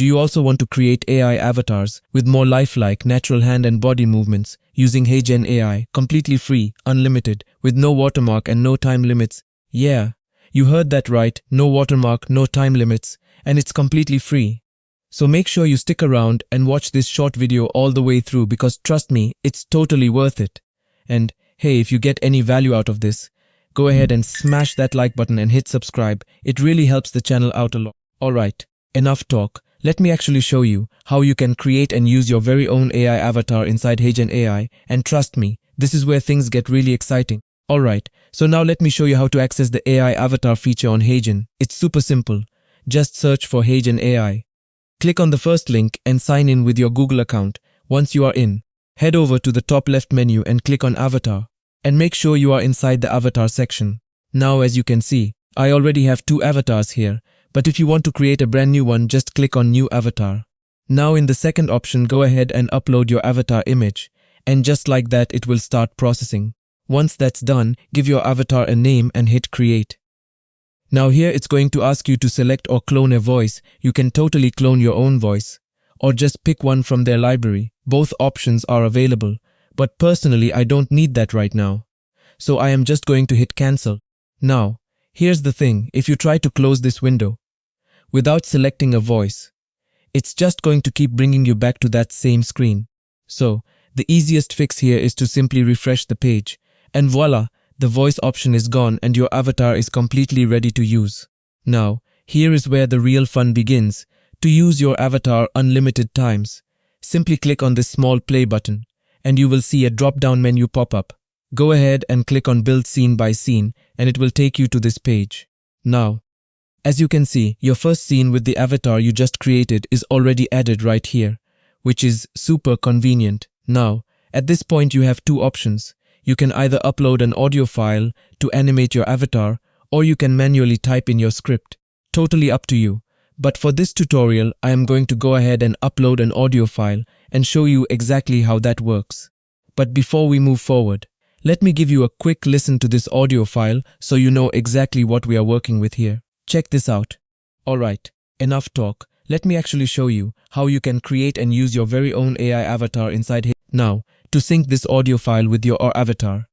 do you also want to create AI avatars with more lifelike natural hand and body movements using HeyGen AI, completely free, unlimited, with no watermark and no time limits? Yeah, you heard that right, no watermark, no time limits, and it's completely free. So make sure you stick around and watch this short video all the way through because trust me, it's totally worth it. And hey, if you get any value out of this, go ahead and smash that like button and hit subscribe. It really helps the channel out a lot. Alright, enough talk. Let me actually show you how you can create and use your very own AI avatar inside HeyGen AI, and trust me, this is where things get really exciting. Alright, so now let me show you how to access the AI avatar feature on HeyGen. It's super simple. Just search for HeyGen AI. Click on the first link and sign in with your Google account. Once you are in, head over to the top left menu and click on Avatar. And make sure you are inside the Avatar section. Now as you can see, I already have 2 avatars here, but if you want to create a brand new one, just click on New Avatar. Now in the second option, go ahead and upload your avatar image. And just like that, it will start processing. Once that's done, give your avatar a name and hit Create. Now here it's going to ask you to select or clone a voice. You can totally clone your own voice, or just pick one from their library. Both options are available, but personally I don't need that right now. So I am just going to hit Cancel. Now, here's the thing, if you try to close this window without selecting a voice, it's just going to keep bringing you back to that same screen. So, the easiest fix here is to simply refresh the page, and voila! The voice option is gone and your avatar is completely ready to use. Now, here is where the real fun begins. To use your avatar unlimited times, simply click on this small play button and you will see a drop-down menu pop up. Go ahead and click on Build Scene by Scene and it will take you to this page. Now, as you can see, your first scene with the avatar you just created is already added right here, which is super convenient. Now, at this point you have 2 options. You can either upload an audio file to animate your avatar, or you can manually type in your script. Totally up to you. But for this tutorial, I am going to go ahead and upload an audio file and show you exactly how that works. But before we move forward, let me give you a quick listen to this audio file so you know exactly what we are working with here. Check this out. Alright, enough talk. Let me actually show you how you can create and use your very own AI avatar inside here. Now, to sync this audio file with your avatar,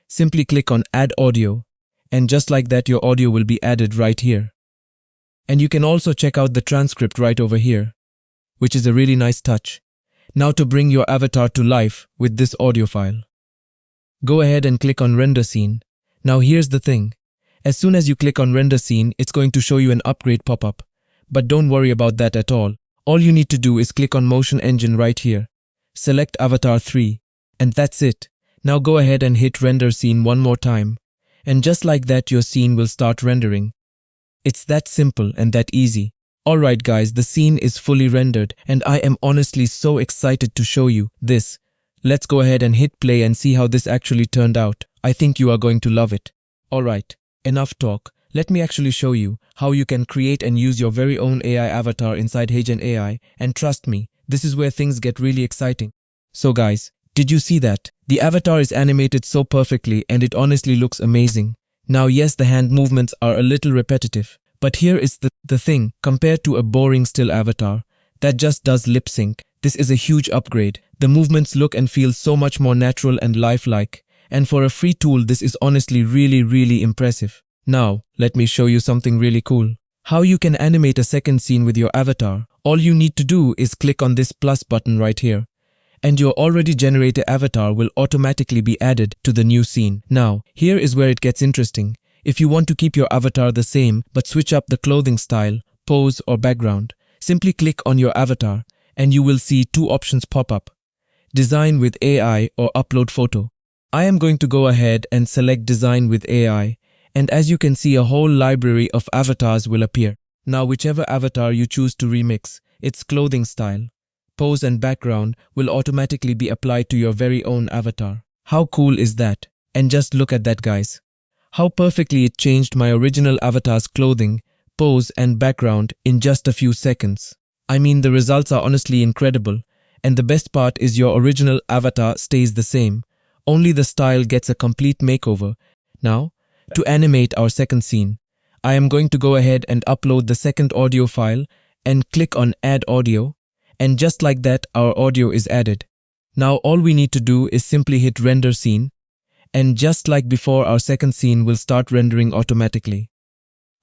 simply click on Add Audio, and just like that your audio will be added right here. And you can also check out the transcript right over here, which is a really nice touch. Now to bring your avatar to life with this audio file, go ahead and click on Render Scene. Now here's the thing, as soon as you click on Render Scene, it's going to show you an upgrade pop-up. But don't worry about that at all. All you need to do is click on Motion Engine right here. Select Avatar 3, and that's it. Now go ahead and hit Render Scene one more time, and just like that your scene will start rendering. It's that simple and that easy. Alright guys, the scene is fully rendered and I am honestly so excited to show you this. Let's go ahead and hit play and see how this actually turned out. I think you are going to love it. Alright, enough talk. Let me actually show you how you can create and use your very own AI avatar inside HeyGen AI, and trust me, this is where things get really exciting. So guys, did you see that? The avatar is animated so perfectly and it honestly looks amazing. Now yes, the hand movements are a little repetitive, but here is the thing, compared to a boring still avatar that just does lip sync, this is a huge upgrade. The movements look and feel so much more natural and lifelike, and for a free tool this is honestly really impressive. Now, let me show you something really cool. How you can animate a second scene with your avatar. All you need to do is click on this plus button right here, and your already generated avatar will automatically be added to the new scene. Now, here is where it gets interesting. If you want to keep your avatar the same but switch up the clothing style, pose or background, simply click on your avatar and you will see 2 options pop up. Design with AI or upload photo. I am going to go ahead and select Design with AI, and as you can see a whole library of avatars will appear. Now whichever avatar you choose to remix, its clothing style, pose and background will automatically be applied to your very own avatar. How cool is that? And just look at that guys. How perfectly it changed my original avatar's clothing, pose and background in just a few seconds. I mean, the results are honestly incredible, and the best part is your original avatar stays the same. Only the style gets a complete makeover. Now, to animate our second scene, I am going to go ahead and upload the second audio file, and click on Add Audio, and just like that, our audio is added. Now all we need to do is simply hit Render Scene, and just like before, our second scene will start rendering automatically.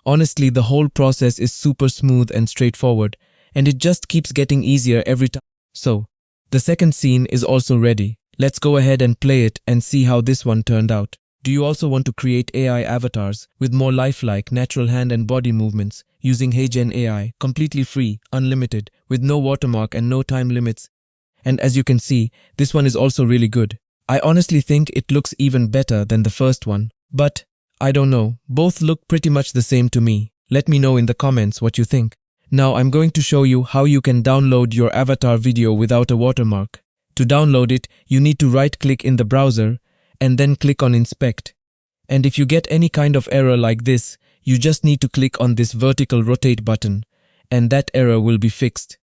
Honestly, the whole process is super smooth and straightforward, and it just keeps getting easier every time. So, the second scene is also ready. Let's go ahead and play it and see how this one turned out. Do you also want to create AI avatars with more lifelike natural hand and body movements using HeyGen AI, completely free, unlimited, with no watermark and no time limits? And as you can see, this one is also really good. I honestly think it looks even better than the first one, but I don't know, both look pretty much the same to me. Let me know in the comments what you think. Now I'm going to show you how you can download your avatar video without a watermark. To download it, you need to right-click in the browser and then click on Inspect. And if you get any kind of error like this, you just need to click on this vertical rotate button, and that error will be fixed.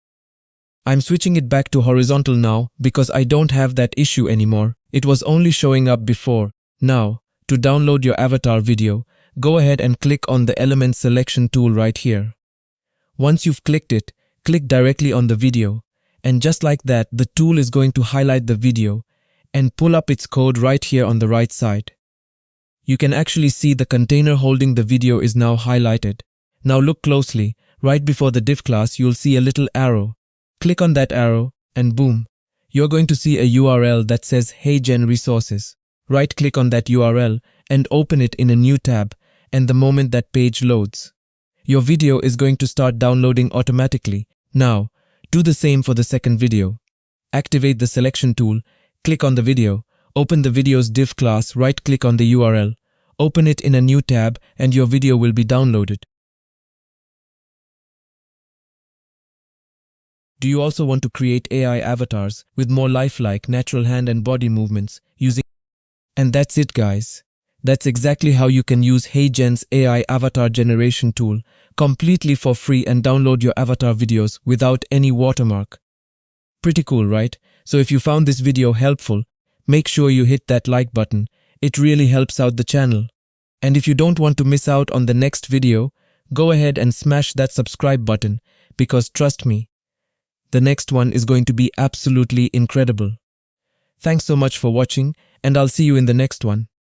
I'm switching it back to horizontal now because I don't have that issue anymore. It was only showing up before. Now, to download your avatar video, go ahead and click on the element selection tool right here. Once you've clicked it, click directly on the video, and just like that, the tool is going to highlight the video and pull up its code right here on the right side. You can actually see the container holding the video is now highlighted. Now look closely. Right before the div class, you'll see a little arrow. Click on that arrow and boom, you're going to see a URL that says HeyGen Resources. Right-click on that URL and open it in a new tab, and the moment that page loads, your video is going to start downloading automatically. Now, do the same for the second video. Activate the selection tool, click on the video, open the video's div class, right-click on the URL, open it in a new tab, and your video will be downloaded. Do you also want to create AI avatars with more lifelike natural hand and body movements using... And that's it, guys. That's exactly how you can use HeyGen's AI avatar generation tool completely for free and download your avatar videos without any watermark. Pretty cool, right? So if you found this video helpful, make sure you hit that like button. It really helps out the channel. And if you don't want to miss out on the next video, go ahead and smash that subscribe button, because trust me, the next one is going to be absolutely incredible. Thanks so much for watching, and I'll see you in the next one.